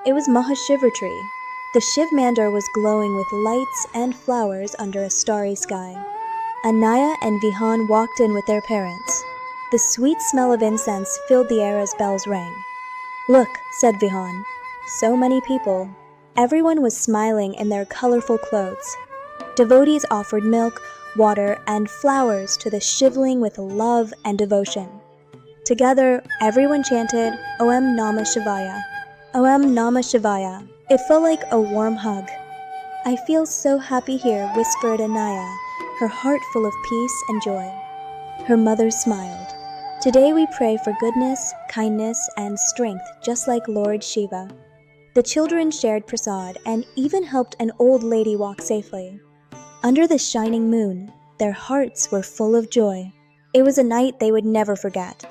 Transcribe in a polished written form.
It was Mahashivatri. The Shiv Mandir was glowing with lights and flowers under a starry sky. Anaya and Vihan walked in with their parents. The sweet smell of incense filled the air as bells rang. "Look," said Vihan. So many people. Everyone was smiling in their colorful clothes. Devotees offered milk, water, and flowers to the Shivling with love and devotion. Together, everyone chanted, "Om Namah Shivaya. Om Namah Shivaya." It felt like a warm hug. "I feel so happy here," whispered Anaya, her heart full of peace and joy. Her mother smiled. "Today we pray for goodness, kindness, and strength, just like Lord Shiva." The children shared prasad and even helped an old lady walk safely. Under the shining moon, their hearts were full of joy. It was a night they would never forget.